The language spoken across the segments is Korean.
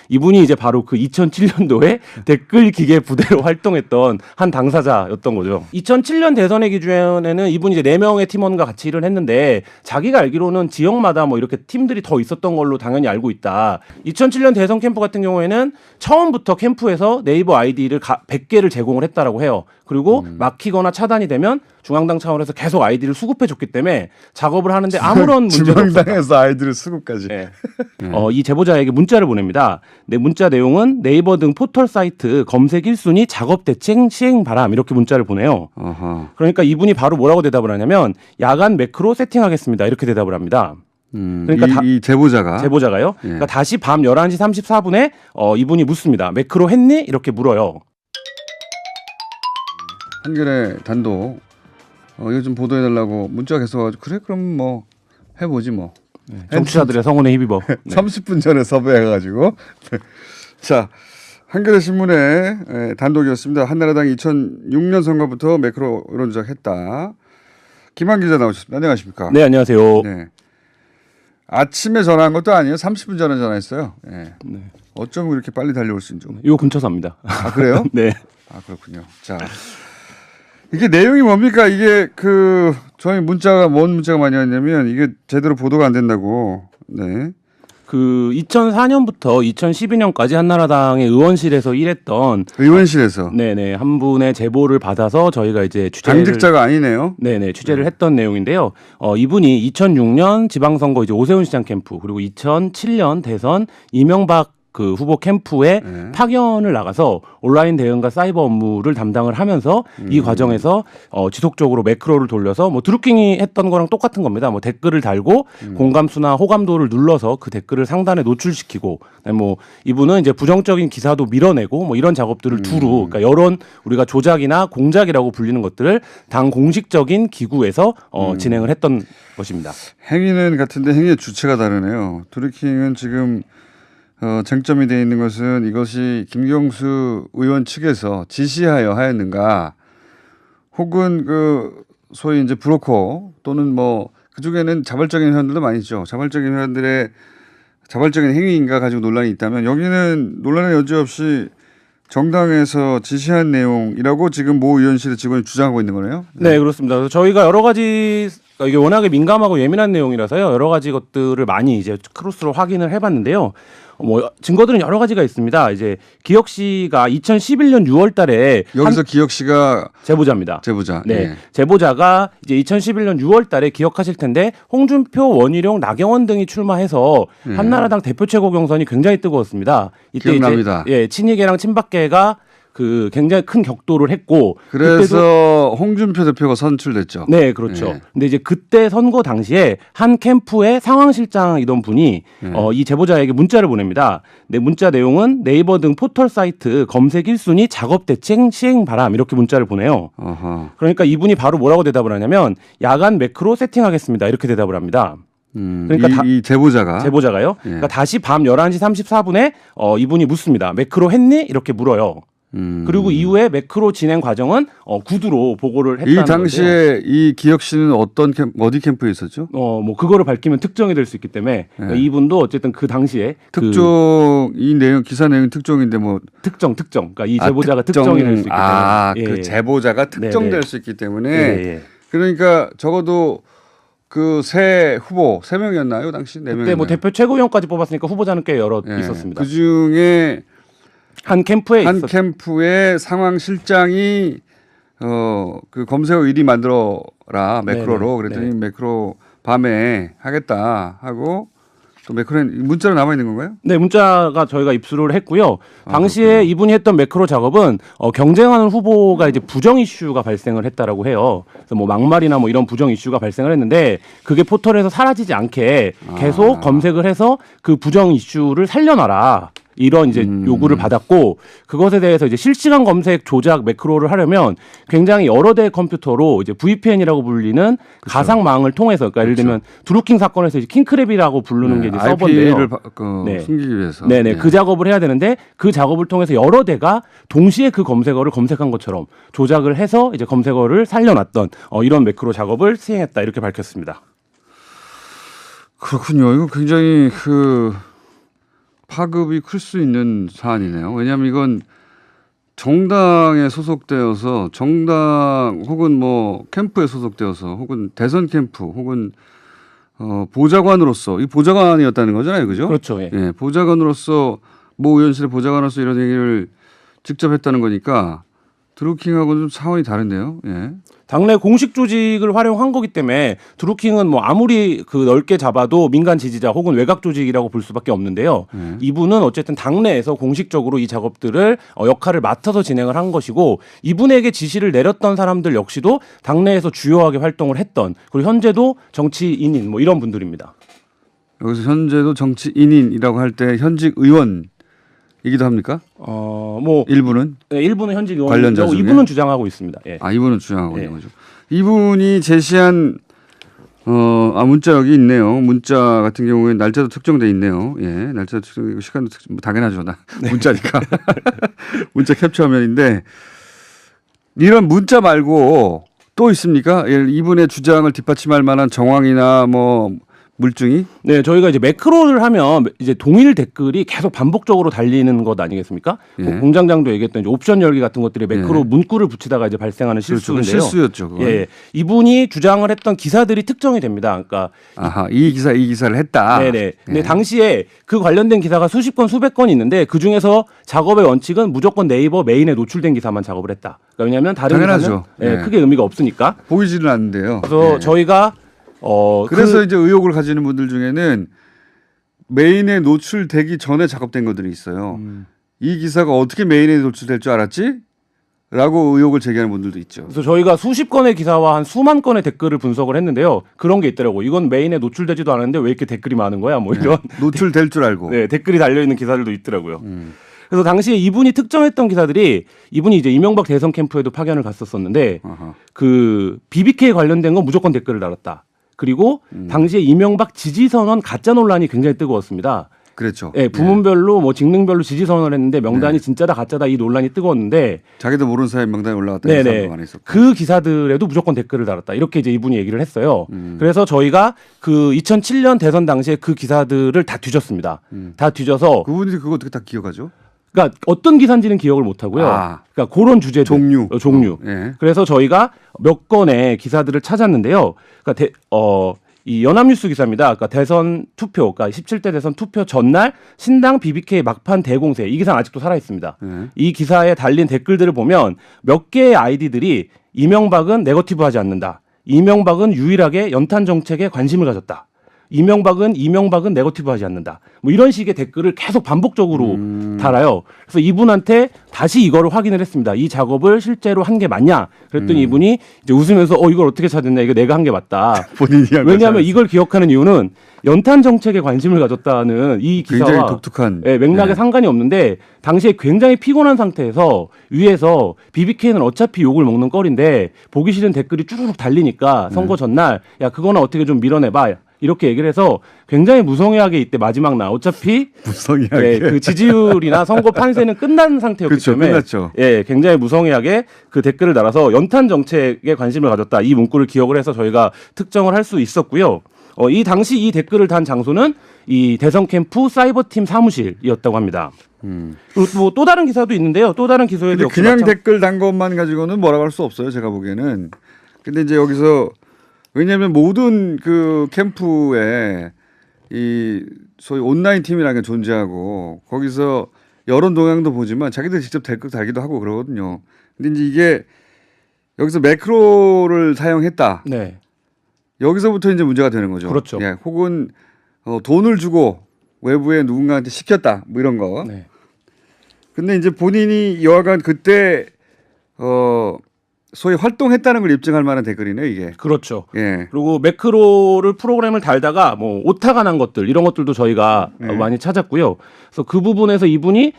이분이 이제 바로 그 2007년도에 댓글 기계 부대로 활동했던 한 당사자였던 거죠. 2007년 대선의 기준에는 이분이 이제 4명의 팀원과 같이 일을 했는데 자기가 알기로는 지역마다 뭐 이렇게 팀들이 더 있었던 걸로 당연히 알고 있다. 2007년 대선 캠프 같은 경우에는 처음부터 캠프에서 네이버 아이디를 100개를 제공을 했다라고 해요. 그리고 막히거나 차단이 되면 중앙당 차원에서 계속 아이디를 수급해 줬기 때문에 작업을 하는데 아무런 문제도 없었다. 중앙당에서 아이디를 수급까지. 네. 이 제보자에게 문자를 보냅니다. 네, 문자 내용은 네이버 등 포털 사이트 검색 1순위 작업 대책 시행 바람 이렇게 문자를 보내요. 어허. 그러니까 이분이 바로 뭐라고 대답을 하냐면 야간 매크로 세팅하겠습니다. 이렇게 대답을 합니다. 그러니까 이 제보자가 제보자가요. 예. 그러니까 다시 밤 11시 34분에 이분이 묻습니다. 매크로 했니? 이렇게 물어요. 한겨레 단독 이거 좀 보도해달라고 문자가 계속 와가지고 그래 그럼 뭐 해보지 뭐. 정치자들의 성원에 힘입어. 네. 30분 전에 섭외해가지고. 자, 한겨레 신문의 단독이었습니다. 한나라당이 2006년 선거부터 매크로 이런 조작했다. 김한 기자 나오셨습니다. 안녕하십니까? 네, 안녕하세요. 네. 아침에 전화한 것도 아니에요. 30분 전에 전화했어요. 네. 네. 어쩜 이렇게 빨리 달려올 수 있는지. 요 근처 삽니다. 아, 그래요? 네. 아, 그렇군요. 자, 이게 내용이 뭡니까? 이게 저희 문자가 뭔 문자가 많이 왔냐면 이게 제대로 보도가 안 된다고. 네. 그 2004년부터 2012년까지 한나라당의 의원실에서 일했던 의원실에서 네네 한 분의 제보를 받아서 저희가 이제 취재를 당직자가 아니네요. 네네 취재를 했던 내용인데요. 이분이 2006년 지방선거 이제 오세훈 시장 캠프 그리고 2007년 대선 이명박 그 후보 캠프에 파견을 나가서 온라인 대응과 사이버 업무를 담당을 하면서 이 과정에서 지속적으로 매크로를 돌려서 뭐 드루킹이 했던 거랑 똑같은 겁니다. 뭐 댓글을 달고 공감수나 호감도를 눌러서 그 댓글을 상단에 노출시키고 뭐 이분은 이제 부정적인 기사도 밀어내고 뭐 이런 작업들을 두루 그러니까 여론 우리가 조작이나 공작이라고 불리는 것들을 당 공식적인 기구에서 진행을 했던 것입니다. 행위는 같은데 행위의 주체가 다르네요. 드루킹은 지금 쟁점이 되어 있는 것은 이것이 김경수 의원 측에서 지시하여 하였는가, 혹은 소위 이제 브로커 또는 뭐 그중에는 자발적인 회원들도 많이 있죠. 자발적인 회원들의 자발적인 행위인가 가지고 논란이 있다면 여기는 논란의 여지 없이 정당에서 지시한 내용이라고 지금 모 의원실의 직원이 주장하고 있는 거네요. 네, 그렇습니다. 그래서 저희가 여러 가지 이게 워낙에 민감하고 예민한 내용이라서요. 여러 가지 것들을 많이 이제 크로스로 확인을 해봤는데요. 뭐 증거들은 여러 가지가 있습니다. 이제 기혁 씨가 2011년 6월달에 여기서 기혁 씨가 제보자입니다. 제보자. 네, 네. 제보자가 이제 2011년 6월달에 기억하실 텐데 홍준표, 원희룡, 나경원 등이 출마해서 한나라당 대표 최고 경선이 굉장히 뜨거웠습니다. 이때 기억납니다. 이제 친이계랑 친박계가 그 굉장히 큰 격돌을 했고 그래서 홍준표 대표가 선출됐죠. 네, 그렇죠. 네. 근데 이제 그때 선거 당시에 한 캠프의 상황실장이던 분이 이 제보자에게 문자를 보냅니다. 네, 문자 내용은 네이버 등 포털 사이트 검색 1순위 작업 대책 시행 바람 이렇게 문자를 보내요. 어허. 그러니까 이분이 바로 뭐라고 대답을 하냐면 야간 매크로 세팅하겠습니다. 이렇게 대답을 합니다. 그러니까 이 제보자가 제보자가요. 예. 그러니까 다시 밤 11시 34분에 이분이 묻습니다. 매크로 했니? 이렇게 물어요. 그리고 이후에 매크로 진행 과정은 구두로 보고를 했다는 이 당시에 건데요. 이 기혁 씨는 어디 캠프에 있었죠? 뭐 그거를 밝히면 특정이 될 수 있기 때문에 그러니까 이분도 어쨌든 그 당시에 특종 이 내용 기사 내용 특종인데 뭐 특정 그러니까 이 제보자가 특정이 될 수 있기 때문에 그 제보자가 특정될 네네. 수 있기 때문에 예. 그러니까 적어도 그 세 후보 3명이었나요 당시 4명이었나요? 그때 뭐 대표 최고위원까지 뽑았으니까 후보자는 꽤 여러 있었습니다. 그 중에 한 캠프에 캠프의 상황 실장이 그 검색어 1위 만들어라 매크로로 그랬더니 매크로 밤에 하겠다 하고 또 매크로 문자로 남아 있는 건가요? 네, 문자가 저희가 입수를 했고요. 당시에 이분이 했던 매크로 작업은 경쟁하는 후보가 이제 부정 이슈가 발생을 했다라고 해요. 그래서 뭐 막말이나 뭐 이런 부정 이슈가 발생을 했는데 그게 포털에서 사라지지 않게 계속 검색을 해서 그 부정 이슈를 살려놔라. 이런 이제 요구를 받았고 그것에 대해서 이제 실시간 검색 조작 매크로를 하려면 굉장히 여러 대의 컴퓨터로 이제 VPN이라고 불리는 가상망을 통해서 그러니까 예를 들면 드루킹 사건에서 이제 킹크랩이라고 부르는 게 이제 서버인데요. IP를 숨기기 위해서. 네네 그 작업을 해야 되는데 그 작업을 통해서 여러 대가 동시에 그 검색어를 검색한 것처럼 조작을 해서 이제 검색어를 살려놨던 이런 매크로 작업을 시행했다 이렇게 밝혔습니다. 그렇군요. 이거 굉장히 파급이 클 수 있는 사안이네요. 왜냐하면 이건 정당에 소속되어서 정당 혹은 뭐 캠프에 소속되어서 혹은 대선 캠프 혹은 보좌관으로서 이 보좌관이었다는 거잖아요, 그죠? 그렇죠. 예. 예, 보좌관으로서 모 의원실의 보좌관으로서 이런 얘기를 직접 했다는 거니까 드루킹하고는 좀 차원이 다른데요. 예. 당내 공식 조직을 활용한 거기 때문에 드루킹은 뭐 아무리 그 넓게 잡아도 민간 지지자 혹은 외곽 조직이라고 볼 수밖에 없는데요. 이분은 어쨌든 당내에서 공식적으로 이 작업들을 역할을 맡아서 진행을 한 것이고 이분에게 지시를 내렸던 사람들 역시도 당내에서 주요하게 활동을 했던 그리고 현재도 정치인인 뭐 이런 분들입니다. 여기서 현재도 정치인이라고 할 때 현직 의원이기도 합니까? 뭐 일부는? 네, 일부는 현직 관련자 의원이고 중에? 이분은 주장하고 있습니다. 예. 아, 이분은 주장하고 예. 있는 거죠. 이분이 제시한 문자 여기 있네요. 문자 같은 경우에 날짜도 특정돼 있네요. 예, 날짜도 특정되고 시간도 뭐 당연하죠. 나 문자니까 문자 캡처 화면인데 이런 문자 말고 또 있습니까? 이분의 주장을 뒷받침할 만한 정황이나 뭐 물증이? 네, 저희가 이제 매크로를 하면 이제 동일 댓글이 계속 반복적으로 달리는 것 아니겠습니까? 예. 공장장도 얘기했던 이제 옵션 열기 같은 것들이 매크로 예. 문구를 붙이다가 이제 발생하는 실수인데요. 그렇죠. 실수였죠. 그건. 예, 이분이 주장을 했던 기사들이 특정이 됩니다. 그러니까 아하, 이 기사를 했다. 네네. 근데 당시에 그 관련된 기사가 수십 건, 수백 건 있는데 그 중에서 작업의 원칙은 무조건 네이버 메인에 노출된 기사만 작업을 했다. 그러니까 왜냐하면 다른 당연하죠. 기사는 예. 크게 의미가 없으니까. 보이지는 않는데요. 그래서 예. 저희가 그래서 이제 의혹을 가지는 분들 중에는 메인에 노출되기 전에 작업된 것들이 있어요. 이 기사가 어떻게 메인에 노출될 줄 알았지? 라고 의혹을 제기하는 분들도 있죠. 그래서 저희가 수십 건의 기사와 한 수만 건의 댓글을 분석을 했는데요. 그런 게 있더라고. 이건 메인에 노출되지도 않았는데 왜 이렇게 댓글이 많은 거야? 뭐 이런 노출될 줄 알고. 네, 댓글이 달려 있는 기사들도 있더라고요. 그래서 당시에 이분이 특정했던 기사들이 이분이 이제 이명박 대선 캠프에도 파견을 갔었었는데 아하. 그 BBK 관련된 건 무조건 댓글을 달았다. 그리고 당시에 이명박 지지 선언 가짜 논란이 굉장히 뜨거웠습니다. 그랬죠. 예, 부문별로 뭐 직능별로 지지 선언을 했는데 명단이 진짜다 가짜다 이 논란이 뜨거웠는데 자기도 모르는 사이에 명단에 올라갔다는 사람도 많이 있었고. 그 기사들에도 무조건 댓글을 달았다. 이렇게 이제 이분이 얘기를 했어요. 그래서 저희가 그 2007년 대선 당시에 그 기사들을 다 뒤졌습니다. 다 뒤져서 그분이 그거 어떻게 다 기억하죠? 그러니까 어떤 기사인지는 기억을 못 하고요. 아. 그러니까 그런 주제들 종류. 예. 그래서 저희가 몇 건의 기사들을 찾았는데요. 그러니까 이 연합뉴스 기사입니다. 그러니까 대선 투표, 그러니까 17대 대선 투표 전날 신당 BBK 막판 대공세 이 기사는 아직도 살아 있습니다. 이 기사에 달린 댓글들을 보면 몇 개의 아이디들이 이명박은 네거티브하지 않는다. 이명박은 유일하게 연탄 정책에 관심을 가졌다. 이명박은 네거티브하지 않는다. 뭐 이런 식의 댓글을 계속 반복적으로 달아요. 그래서 이분한테 다시 이거를 확인을 했습니다. 이 작업을 실제로 한 게 맞냐? 그랬더니 이분이 이제 웃으면서 이걸 어떻게 찾았냐? 이거 내가 한 게 맞다. 본인이 한 왜냐하면 이걸 기억하는 이유는 연탄 정책에 관심을 가졌다는 이 기사와 굉장히 독특한 맥락에 상관이 없는데 당시에 굉장히 피곤한 상태에서 위에서 BBK는 어차피 욕을 먹는 꼴인데 보기 싫은 댓글이 쭈르륵 달리니까 선거 전날 야 그거는 어떻게 좀 밀어내봐. 이렇게 얘기를 해서 굉장히 무성의하게 이때 마지막 날 어차피 무성의하게 그 지지율이나 선거 판세는 끝난 상태였기 그렇죠, 때문에 끝났죠. 굉장히 무성의하게 그 댓글을 달아서 연탄 정책에 관심을 가졌다 이 문구를 기억을 해서 저희가 특정을 할 수 있었고요. 이 당시 이 댓글을 단 장소는 이 대선 캠프 사이버팀 사무실이었다고 합니다. 그리고 뭐 또 다른 기사도 있는데요. 또 다른 기사에도 역시 그냥 댓글 단 것만 가지고는 뭐라고 할 수 없어요. 제가 보기에는. 근데 이제 여기서 왜냐하면 모든 그 캠프에 이 소위 온라인 팀이라는 게 존재하고 거기서 여론 동향도 보지만 자기들 직접 댓글 달기도 하고 그러거든요. 근데 이제 이게 여기서 매크로를 사용했다. 네. 여기서부터 이제 문제가 되는 거죠. 그렇죠. 예, 혹은 돈을 주고 외부에 누군가한테 시켰다. 뭐 이런 거. 네. 근데 이제 본인이 여하간 그때 소위 활동했다는 걸 입증할 만한 댓글이네 이게. 그렇죠. 예. 그리고 매크로를 프로그램을 달다가 뭐 오타가 난 것들 이런 것들도 저희가 많이 찾았고요. 그래서 그 부분에서 이분이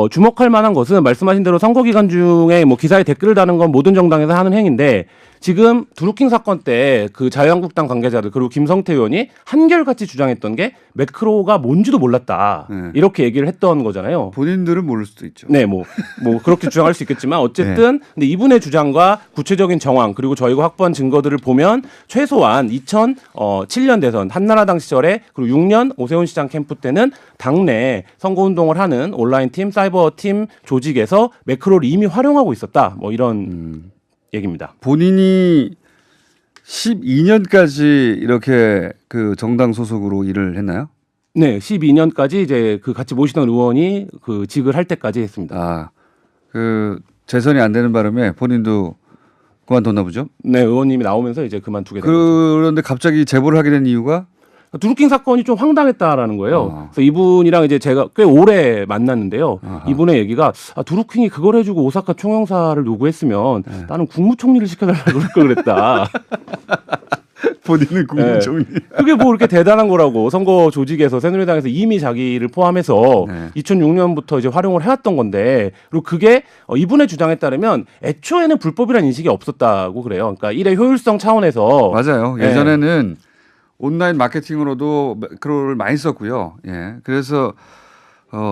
주목할 만한 것은 말씀하신 대로 선거 기간 중에 뭐 기사에 댓글을 다는 건 모든 정당에서 하는 행위인데 지금 드루킹 사건 때 그 자유한국당 관계자들 그리고 김성태 의원이 한결같이 주장했던 게 매크로가 뭔지도 몰랐다. 네. 이렇게 얘기를 했던 거잖아요. 본인들은 모를 수도 있죠. 네, 뭐 그렇게 주장할 수 있겠지만 어쨌든 근데 이분의 주장과 구체적인 정황 그리고 저희가 확보한 증거들을 보면 최소한 2007년 대선 한나라당 시절에 그리고 6년 오세훈 시장 캠프 때는 당내 선거운동을 하는 온라인 팀, 사이버 팀 조직에서 매크로를 이미 활용하고 있었다. 뭐 이런 얘기입니다. 본인이 12년까지 이렇게 그 정당 소속으로 일을 했나요? 네, 12년까지 이제 그 같이 모시던 의원이 그 직을 할 때까지 했습니다. 아, 그 재선이 안 되는 바람에 본인도 그만뒀나 보죠? 네, 의원님이 나오면서 이제 그만두게 된 거죠. 그런데 갑자기 제보를 하게 된 이유가 드루킹 사건이 좀 황당했다라는 거예요. 아. 그래서 이분이랑 이제 제가 꽤 오래 만났는데요. 아하. 이분의 얘기가 드루킹이 그걸 해주고 오사카 총영사를 요구했으면 나는 국무총리를 시켜달라고 그럴 걸 그랬다. 본인은 국무총리. 그게 뭐 이렇게 대단한 거라고 선거 조직에서 새누리당에서 이미 자기를 포함해서 네. 2006년부터 이제 활용을 해왔던 건데 그리고 그게 이분의 주장에 따르면 애초에는 불법이라는 인식이 없었다고 그래요. 그러니까 일의 효율성 차원에서 맞아요. 예. 예전에는 온라인 마케팅으로도 매크로를 많이 썼고요. 예. 그래서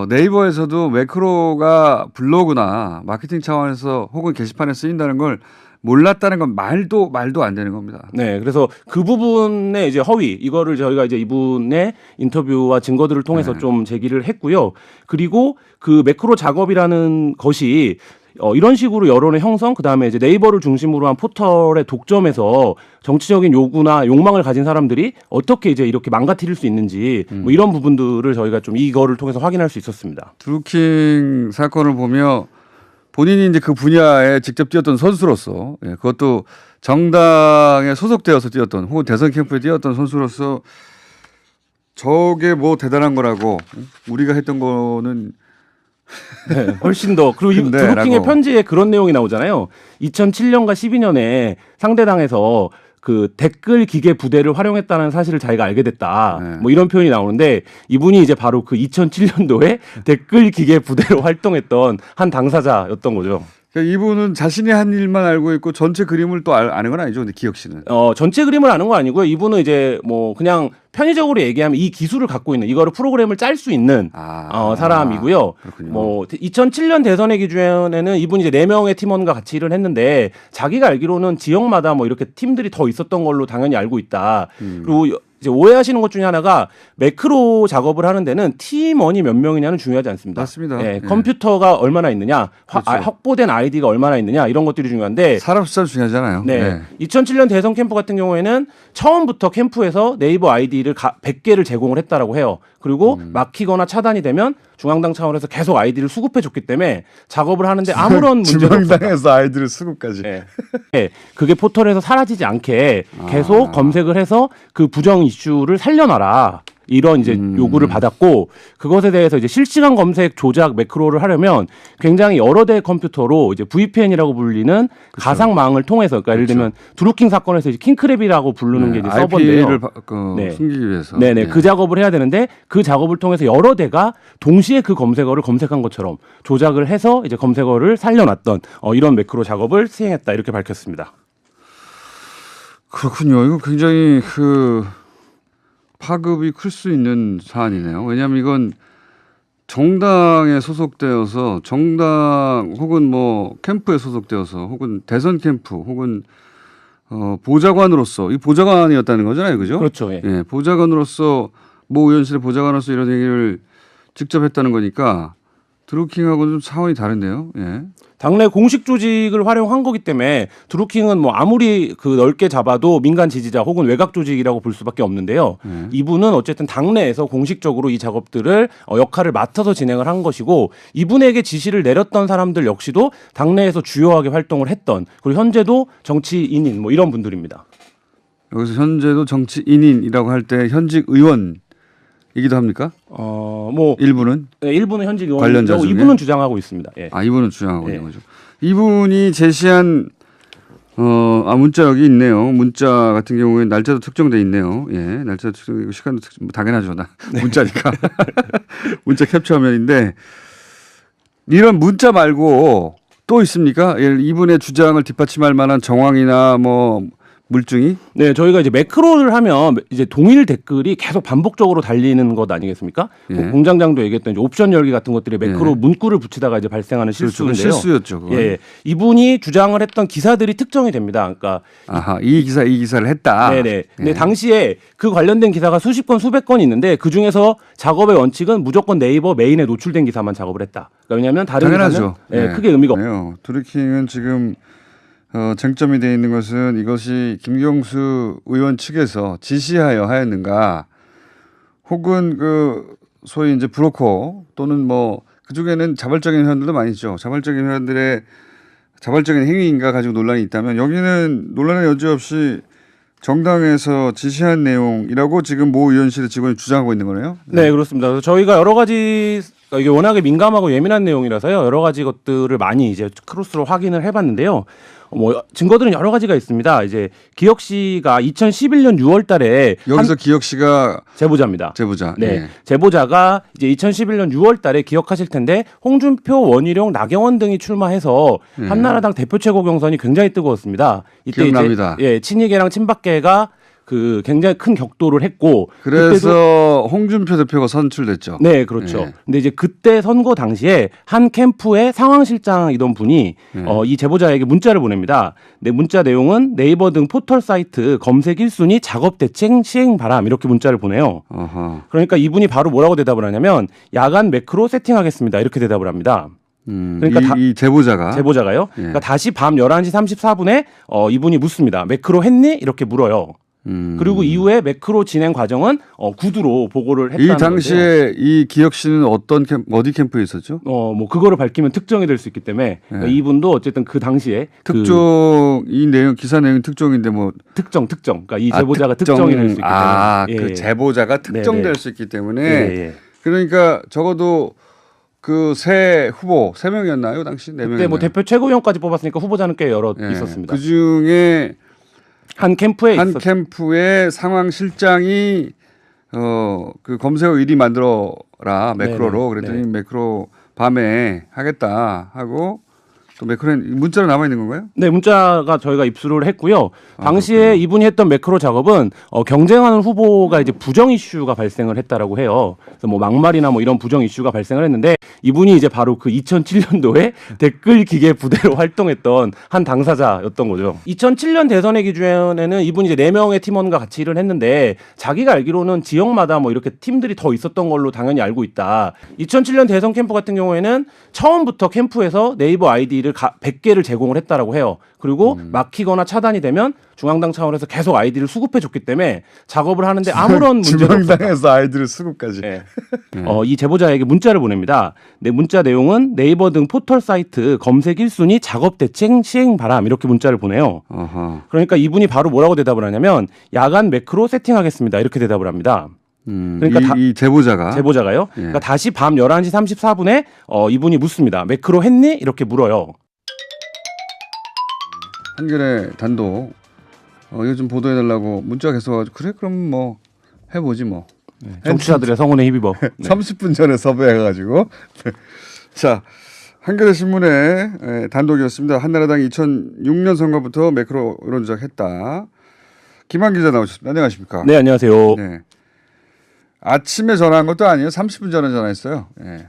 네이버에서도 매크로가 블로그나 마케팅 차원에서 혹은 게시판에 쓰인다는 걸 몰랐다는 건 말도 안 되는 겁니다. 네, 그래서 그 부분의 이제 허위 이거를 저희가 이제 이분의 인터뷰와 증거들을 통해서 네. 좀 제기를 했고요. 그리고 그 매크로 작업이라는 것이 이런 식으로 여론의 형성, 그 다음에 이제 네이버를 중심으로 한 포털의 독점에서 정치적인 요구나 욕망을 가진 사람들이 어떻게 이제 이렇게 망가뜨릴 수 있는지 뭐 이런 부분들을 저희가 좀 이거를 통해서 확인할 수 있었습니다. 드루킹 사건을 보며 본인이 이제 그 분야에 직접 뛰었던 선수로서, 예, 그것도 정당에 소속되어서 뛰었던 혹은 대선 캠프에 뛰었던 선수로서 저게 뭐 대단한 거라고 우리가 했던 거는 네, 훨씬 더. 그리고 이 근데 드루킹의 라고. 편지에 그런 내용이 나오잖아요. 2007년과 12년에 상대당에서 그 댓글 기계 부대를 활용했다는 사실을 자기가 알게 됐다. 네. 뭐 이런 표현이 나오는데 이분이 이제 바로 그 2007년도에 댓글 기계 부대로 활동했던 한 당사자였던 거죠. 그러니까 이분은 자신이 한 일만 알고 있고 전체 그림을 또 아는 건 아니죠. 근데 기억 씨는. 전체 그림을 아는 거 아니고요. 이분은 이제 뭐 그냥 편의적으로 얘기하면 이 기술을 갖고 있는 이거를 프로그램을 짤 수 있는 사람이고요. 그렇군요. 뭐 2007년 대선의 기준에는 이분이 이제 4명의 팀원과 같이 일을 했는데 자기가 알기로는 지역마다 뭐 이렇게 팀들이 더 있었던 걸로 당연히 알고 있다. 그리고 이제 오해하시는 것 중에 하나가 매크로 작업을 하는 데는 팀원이 몇 명이냐는 중요하지 않습니다. 맞습니다. 예, 예. 컴퓨터가 얼마나 있느냐, 그렇죠. 확보된 아이디가 얼마나 있느냐 이런 것들이 중요한데 사람 숫자 중요하잖아요. 네. 2007년 대선 캠프 같은 경우에는 처음부터 캠프에서 네이버 아이디를 100개를 제공을 했다라고 해요. 그리고 막히거나 차단이 되면 중앙당 차원에서 계속 아이디를 수급해 줬기 때문에 작업을 하는데 아무런 문제가 없었다. 중앙당에서 아이들을 수급까지. 네. 네. 그게 포털에서 사라지지 않게 계속 검색을 해서 그 부정 이슈를 살려놔라. 이런 이제 요구를 받았고 그것에 대해서 이제 실시간 검색 조작 매크로를 하려면 굉장히 여러 대의 컴퓨터로 이제 VPN이라고 불리는 가상망을 통해서 그러니까 예를 들면 드루킹 사건에서 이제 킹크랩이라고 부르는 게 이제 서버인데요. IP를 네. 숨기기 위해서. 네네 예. 그 작업을 해야 되는데 그 작업을 통해서 여러 대가 동시에 그 검색어를 검색한 것처럼 조작을 해서 이제 검색어를 살려놨던 이런 매크로 작업을 수행했다 이렇게 밝혔습니다. 그렇군요. 이거 굉장히 파급이 클 수 있는 사안이네요. 왜냐하면 이건 정당에 소속되어서 정당 혹은 뭐 캠프에 소속되어서 혹은 대선 캠프 혹은 보좌관으로서 이 보좌관이었다는 거잖아요, 그죠? 그렇죠. 예. 예, 보좌관으로서 모 의원실의 보좌관으로서 이런 얘기를 직접 했다는 거니까 드루킹하고는 좀 차원이 다른데요. 예. 당내 공식 조직을 활용한 거기 때문에 드루킹은 뭐 아무리 그 넓게 잡아도 민간 지지자 혹은 외곽 조직이라고 볼 수밖에 없는데요. 이분은 어쨌든 당내에서 공식적으로 이 작업들을 역할을 맡아서 진행을 한 것이고 이분에게 지시를 내렸던 사람들 역시도 당내에서 주요하게 활동을 했던 그리고 현재도 정치인인 뭐 이런 분들입니다. 여기서 현재도 정치인이라고 할 때 현직 의원이기도 합니까? 뭐 일부는? 네, 일부는 현직 관련자 의원이고 중에? 이분은 주장하고 있습니다. 예. 이분은 주장하고 예. 있는 거죠. 이분이 제시한 문자 여기 있네요. 문자 같은 경우에 날짜도 특정돼 있네요. 예, 날짜 특정, 시간도 당연하죠. 문자니까 문자 캡처 화면인데 이런 문자 말고 또 있습니까? 이분의 주장을 뒷받침할 만한 정황이나 뭐 물증이? 네, 저희가 이제 매크로를 하면 이제 동일 댓글이 계속 반복적으로 달리는 것 아니겠습니까? 예. 공장장도 얘기했던 이제 옵션 열기 같은 것들이 매크로 예. 문구를 붙이다가 이제 발생하는 실수인데요. 실수였죠. 그건. 예, 이분이 주장을 했던 기사들이 특정이 됩니다. 그러니까 아하, 이 기사를 했다. 네네. 근데 당시에 그 관련된 기사가 수십 건, 수백 건 있는데 그 중에서 작업의 원칙은 무조건 네이버 메인에 노출된 기사만 작업을 했다. 그러니까 왜냐하면 다른 당연하죠. 기사는 크게 의미가 없어요. 없네요. 드루킹은 지금 쟁점이 되어 있는 것은 이것이 김경수 의원 측에서 지시하여 하였는가, 혹은 그 소위 이제 브로커 또는 뭐 그중에는 자발적인 회원들도 많이 있죠. 자발적인 회원들의 자발적인 행위인가 가지고 논란이 있다면, 여기는 논란의 여지 없이 정당에서 지시한 내용이라고 지금 모 의원실의 직원이 주장하고 있는 거네요. 네, 그렇습니다. 그래서 저희가 여러 가지 이게 워낙에 민감하고 예민한 내용이라서요. 여러 가지 것들을 많이 이제 크로스로 확인을 해봤는데요. 뭐 증거들은 여러 가지가 있습니다. 이제 기혁 씨가 2011년 6월달에 여기서 기혁 씨가 제보자입니다. 제보자. 네, 예. 제보자가 이제 2011년 6월달에 기억하실 텐데 홍준표, 원희룡, 나경원 등이 출마해서 한나라당 대표 최고 경선이 굉장히 뜨거웠습니다. 이때 기억납니다. 이제 친이계랑 친박계가 그 굉장히 큰 격돌을 했고, 그래서 홍준표 대표가 선출됐죠. 네, 그렇죠. 예. 근데 이제 그때 선거 당시에 한 캠프의 상황실장이던 분이 이 제보자에게 문자를 보냅니다. 네, 문자 내용은 네이버 등 포털 사이트 검색 1순위 작업 대책 시행 바람, 이렇게 문자를 보내요. 어허. 그러니까 이분이 바로 뭐라고 대답을 하냐면 야간 매크로 세팅하겠습니다, 이렇게 대답을 합니다. 그러니까 이 제보자가 제보자가요. 그러니까 다시 밤 11시 34분에 이분이 묻습니다. 매크로 했니? 이렇게 물어요. 그리고 이후에 매크로 진행 과정은 구두로 보고를 했다는 이 당시에 건데요. 이 기혁 씨는 어디 캠프에 있었죠? 뭐 그거를 밝히면 특정이 될 수 있기 때문에 그러니까 이분도 어쨌든 그 당시에 특종 이 내용 기사 내용 특종인데 뭐 특정 그러니까 이 제보자가 특정이 될 수 있기 때문에 그 제보자가 특정될 네네. 수 있기 때문에 예. 그러니까 적어도 그 세 후보 3명이었나요 당시? 4명이었나요? 그때 뭐 대표 최고위원까지 뽑았으니까 후보자는 꽤 여러 있었습니다. 그 중에 한 캠프에 캠프의 상황 실장이 그 검색어 1위 만들어라 매크로로. 네네. 그랬더니 네. 매크로 밤에 하겠다 하고 또 매크로 문자로 남아 있는 건가요? 네, 문자가 저희가 입수를 했고요. 당시에 이분이 했던 매크로 작업은 경쟁하는 후보가 이제 부정 이슈가 발생을 했다라고 해요. 그래서 뭐 막말이나 뭐 이런 부정 이슈가 발생을 했는데 이분이 이제 바로 그 2007년도에 댓글 기계 부대로 활동했던 한 당사자였던 거죠. 2007년 대선의 기준에는 이분이 이제 4명의 팀원과 같이 일을 했는데 자기가 알기로는 지역마다 뭐 이렇게 팀들이 더 있었던 걸로 당연히 알고 있다. 2007년 대선 캠프 같은 경우에는 처음부터 캠프에서 네이버 아이디를 100개를 제공을 했다라고 해요. 그리고 막히거나 차단이 되면 중앙당 차원에서 계속 아이디를 수급해 줬기 때문에 작업을 하는데 아무런 문제도 없었다. 중앙당에서 아이들을 수급까지. 네. 이 제보자에게 문자를 보냅니다. 네, 문자 내용은 네이버 등 포털 사이트 검색 1순위 작업 대책 시행 바람, 이렇게 문자를 보내요. 어허. 그러니까 이분이 바로 뭐라고 대답을 하냐면 야간 매크로 세팅하겠습니다, 이렇게 대답을 합니다. 그러니까 이 제보자가 제보자가요. 그러니까 다시 밤 11시 34분에 이분이 묻습니다. 매크로 했니? 이렇게 물어요. 한겨레 단독 이거 좀 보도해달라고 문자가 계속 와가지고 그래 그럼 뭐 해보지 뭐. 정치자들의 성원에 힘입어. 네. 30분 전에 섭외해가지고 자 한겨레 신문의 단독이었습니다. 한나라당 2006년 선거부터 매크로 이런 조작했다. 김한 기자 나오셨습니다. 안녕하십니까? 네, 안녕하세요. 네. 아침에 전화한 것도 아니에요. 30분 전에 전화했어요. 네.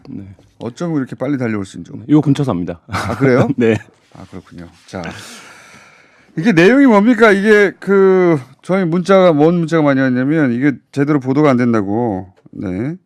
어쩜 이렇게 빨리 달려올 수 있는지. 요 근처 삽니다. 아 그래요? 네. 아 그렇군요. 자 이게 내용이 뭡니까? 이게 그 저희 문자가 뭔 문자가 많이 왔냐면 이게 제대로 보도가 안 된다고. 네.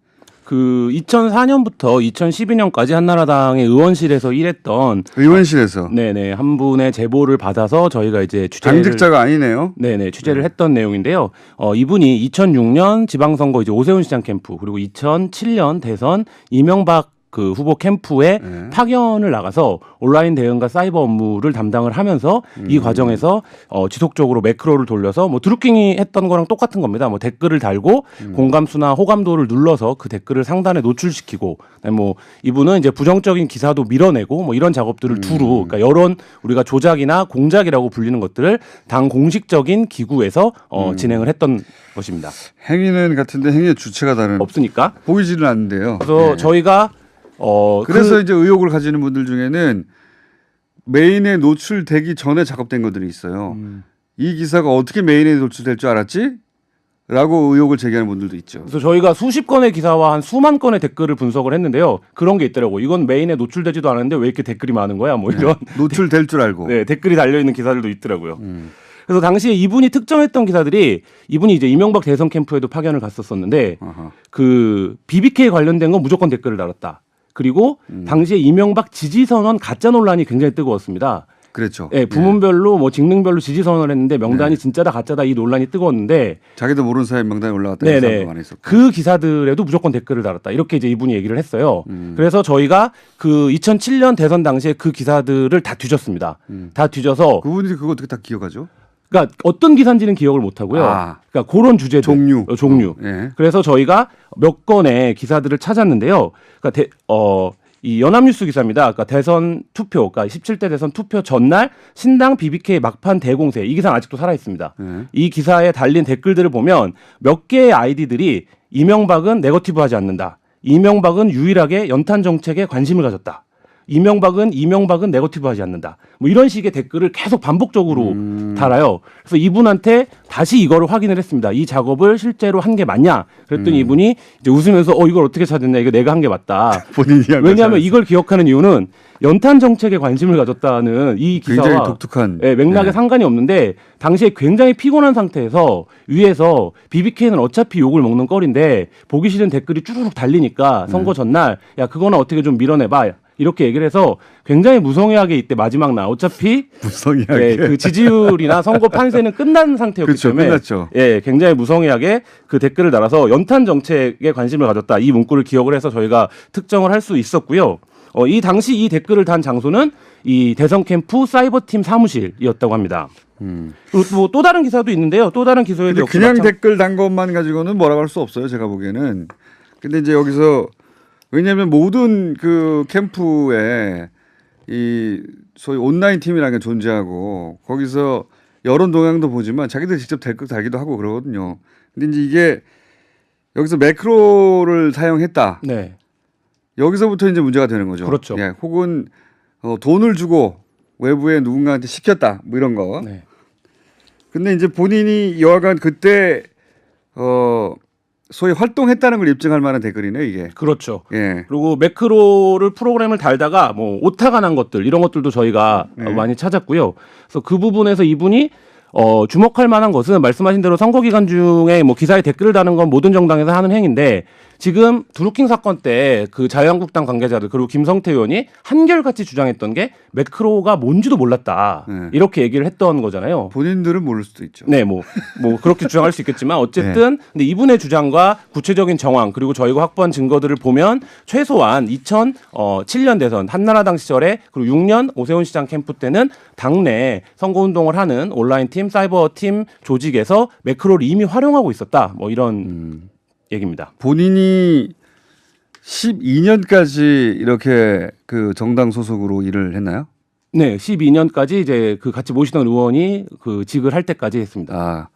그 2004년부터 2012년까지 한나라당의 의원실에서 일했던 의원실에서 네네 한 분의 제보를 받아서 저희가 이제 취재를 당직자가 아니네요. 네네 취재를 했던 내용인데요. 이분이 2006년 지방선거 이제 오세훈 시장 캠프, 그리고 2007년 대선 이명박 그 후보 캠프에 파견을 나가서 온라인 대응과 사이버 업무를 담당을 하면서 이 과정에서 지속적으로 매크로를 돌려서 뭐 드루킹이 했던 거랑 똑같은 겁니다. 뭐 댓글을 달고 공감수나 호감도를 눌러서 그 댓글을 상단에 노출시키고, 뭐 이분은 이제 부정적인 기사도 밀어내고 뭐 이런 작업들을 두루, 그러니까 여론 우리가 조작이나 공작이라고 불리는 것들을 당 공식적인 기구에서 진행을 했던 것입니다. 행위는 같은데 행위의 주체가 다른. 없으니까 보이지는 않는데요. 그래서 저희가 그래서 이제 의혹을 가지는 분들 중에는 메인에 노출되기 전에 작업된 것들이 있어요. 이 기사가 어떻게 메인에 노출될 줄 알았지? 라고 의혹을 제기하는 분들도 있죠. 그래서 저희가 수십 건의 기사와 한 수만 건의 댓글을 분석을 했는데요. 그런 게 있더라고. 이건 메인에 노출되지도 않았는데 왜 이렇게 댓글이 많은 거야? 뭐 이런 노출될 줄 알고. 네, 댓글이 달려 있는 기사들도 있더라고요. 그래서 당시에 이분이 특정했던 기사들이 이분이 이제 이명박 대선 캠프에도 파견을 갔었었는데 아하. 그 BBK 관련된 건 무조건 댓글을 달았다. 그리고 당시에 이명박 지지 선언 가짜 논란이 굉장히 뜨거웠습니다. 그랬죠. 예, 부문별로 뭐 직능별로 지지 선언을 했는데 명단이 진짜다 가짜다 이 논란이 뜨거웠는데 자기도 모르는 사람이 명단에 올라갔다는 사람도 많이 있었고. 그 기사들에도 무조건 댓글을 달았다. 이렇게 이제 이분이 얘기를 했어요. 그래서 저희가 그 2007년 대선 당시에 그 기사들을 다 뒤졌습니다. 다 뒤져서 그분들이 그거 어떻게 다 기억하죠? 그러니까 어떤 기사인지는 기억을 못 하고요. 그러니까 그런 주제들 종류. 예. 그래서 저희가 몇 건의 기사들을 찾았는데요. 그러니까 이 연합뉴스 기사입니다. 그러니까 대선 투표, 그러니까 17대 대선 투표 전날 신당 BBK 막판 대공세 이 기사는 아직도 살아 있습니다. 이 기사에 달린 댓글들을 보면 몇 개의 아이디들이 이명박은 네거티브하지 않는다. 이명박은 유일하게 연탄 정책에 관심을 가졌다. 이명박은 네거티브하지 않는다. 뭐 이런 식의 댓글을 계속 반복적으로 달아요. 그래서 이분한테 다시 이거를 확인을 했습니다. 이 작업을 실제로 한 게 맞냐? 그랬더니 이분이 이제 웃으면서 이걸 어떻게 찾았냐? 이거 내가 한 게 맞다. 본인이 왜냐하면 이걸 기억하는 이유는 연탄 정책에 관심을 가졌다는 이 기사와 굉장히 독특한 맥락에 상관이 없는데 당시에 굉장히 피곤한 상태에서 위에서 BBK는 어차피 욕을 먹는 꼴인데 보기 싫은 댓글이 쭈르륵 달리니까 선거 전날 야 그거는 어떻게 좀 밀어내봐. 이렇게 얘기를 해서 굉장히 무성의하게 이때 마지막 날 어차피 무성의하게 그 지지율이나 선거 판세는 끝난 상태였기 그렇죠, 때문에 끝났죠. 굉장히 무성의하게 그 댓글을 달아서 연탄 정책에 관심을 가졌다. 이 문구를 기억을 해서 저희가 특정을 할 수 있었고요. 이 당시 이 댓글을 단 장소는 이 대선 캠프 사이버팀 사무실이었다고 합니다. 그리고 뭐 또 다른 기사도 있는데요. 또 다른 기사에도 역시 그냥 댓글 단 것만 가지고는 뭐라고 할 수 없어요. 제가 보기에는. 근데 이제 여기서 왜냐하면 모든 그 캠프에 이 소위 온라인 팀이라는 게 존재하고 거기서 여론 동향도 보지만 자기들 직접 댓글 달기도 하고 그러거든요. 근데 이제 이게 여기서 매크로를 사용했다. 네. 여기서부터 이제 문제가 되는 거죠. 그렇죠. 예, 혹은 돈을 주고 외부에 누군가한테 시켰다. 뭐 이런 거. 네. 근데 이제 본인이 여하간 그때 소위 활동했다는 걸 입증할 만한 댓글이네 이게. 그렇죠. 예. 그리고 매크로를 프로그램을 달다가 뭐 오타가 난 것들 이런 것들도 저희가 많이 찾았고요. 그래서 그 부분에서 이분이 주목할 만한 것은 말씀하신 대로 선거 기간 중에 뭐 기사에 댓글을 다는 건 모든 정당에서 하는 행위인데 지금 드루킹 사건 때 그 자유한국당 관계자들 그리고 김성태 의원이 한결같이 주장했던 게 매크로가 뭔지도 몰랐다. 이렇게 얘기를 했던 거잖아요. 본인들은 모를 수도 있죠. 네, 뭐 그렇게 주장할 수 있겠지만 어쨌든 근데 이분의 주장과 구체적인 정황 그리고 저희가 확보한 증거들을 보면 최소한 2007년 대선 한나라당 시절에 그리고 6년 오세훈 시장 캠프 때는 당내 선거운동을 하는 온라인 팀, 사이버 팀 조직에서 매크로를 이미 활용하고 있었다. 뭐 이런 얘기입니다. 본인이 12년까지 이렇게 그 정당 소속으로 일을 했나요? 네, 12년까지 이제 그 같이 모시던 의원이 그 직을 할 때까지 했습니다.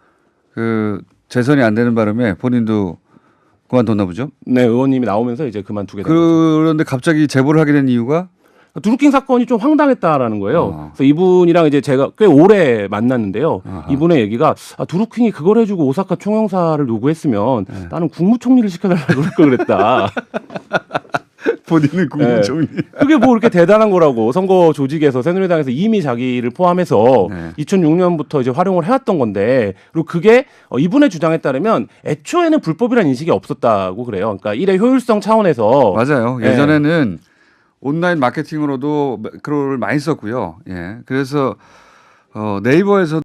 그 재선이 안 되는 바람에 본인도 그만뒀나 보죠? 네, 의원님이 나오면서 이제 그만두게 된 거죠. 그런데 갑자기 제보를 하게 된 이유가 드루킹 사건이 좀 황당했다라는 거예요. 그래서 이분이랑 이제 제가 꽤 오래 만났는데요. 이분의 얘기가 드루킹이 그걸 해주고 오사카 총영사를 요구했으면 나는 국무총리를 시켜달라고 그럴 걸 그랬다. 본인은 국무총리. 그게 뭐 이렇게 대단한 거라고 선거 조직에서 새누리당에서 이미 자기를 포함해서 2006년부터 이제 활용을 해왔던 건데 그리고 그게 이분의 주장에 따르면 애초에는 불법이라는 인식이 없었다고 그래요. 그러니까 일의 효율성 차원에서 맞아요. 예전에는 온라인 마케팅으로도 매크로를 많이 썼고요. 예. 그래서 네이버에서